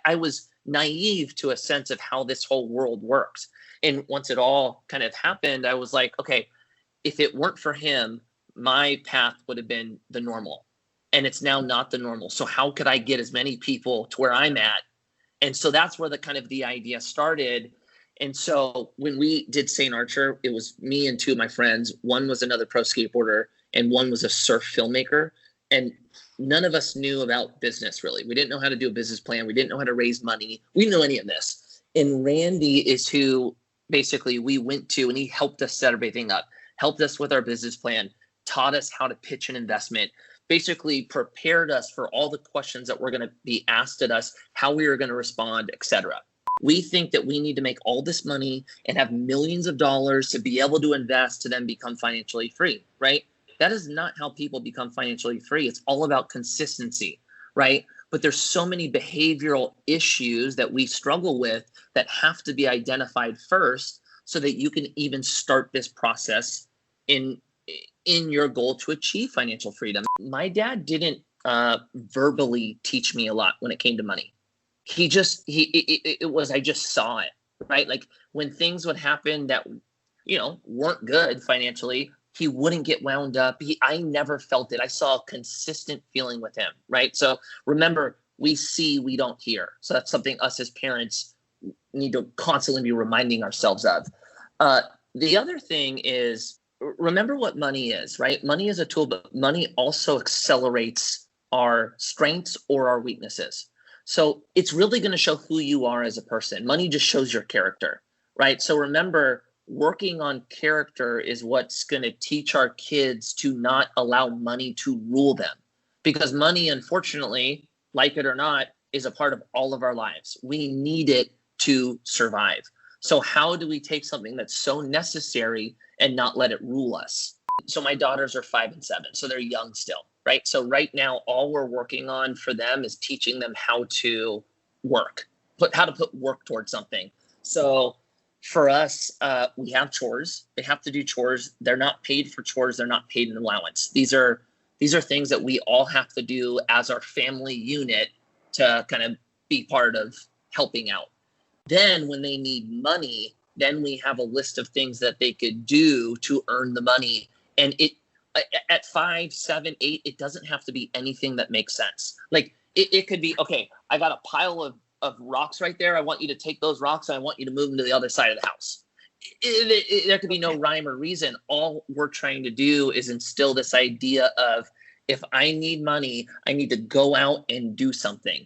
I was naive to a sense of how this whole world works. And once it all kind of happened, I was like, okay, if it weren't for him, my path would have been the normal. And it's now not the normal. So how could I get as many people to where I'm at? And so that's where the kind of the idea started. And so when we did St. Archer, it was me and two of my friends. One was another pro skateboarder and one was a surf filmmaker. And none of us knew about business, really. We didn't know how to do a business plan. We didn't know how to raise money. We didn't know any of this. And Randy is who basically we went to, and he helped us set everything up, helped us with our business plan, taught us how to pitch an investment, basically prepared us for all the questions that were going to be asked at us, how we were going to respond, etc. We think that we need to make all this money and have millions of dollars to be able to invest to then become financially free, right? That is not how people become financially free. It's all about consistency, right? But there's so many behavioral issues that we struggle with that have to be identified first so that you can even start this process in your goal to achieve financial freedom. My dad didn't verbally teach me a lot when it came to money. I just saw it, right? Like when things would happen that, weren't good financially, he wouldn't get wound up. I never felt it. I saw a consistent feeling with him, right? So remember, we see, we don't hear. So that's something us as parents need to constantly be reminding ourselves of. The other thing is, remember what money is, right? Money is a tool, but money also accelerates our strengths or our weaknesses. So it's really going to show who you are as a person. Money just shows your character, right? So remember, working on character is what's going to teach our kids to not allow money to rule them. Because money, unfortunately, like it or not, is a part of all of our lives. We need it to survive. So how do we take something that's so necessary and not let it rule us? So my daughters are 5 and 7, so they're young still, right? So right now, all we're working on for them is teaching them how to work, how to put work towards something. So for us, we have chores. They have to do chores. They're not paid for chores. They're not paid an allowance. These are things that we all have to do as our family unit to kind of be part of helping out. Then when they need money, then we have a list of things that they could do to earn the money. And at 5, 7, 8, it doesn't have to be anything that makes sense. Like it could be, okay, I got a pile of rocks right there. I want you to take those rocks and I want you to move them to the other side of the house. There could be no rhyme or reason. All we're trying to do is instill this idea of, if I need money, I need to go out and do something.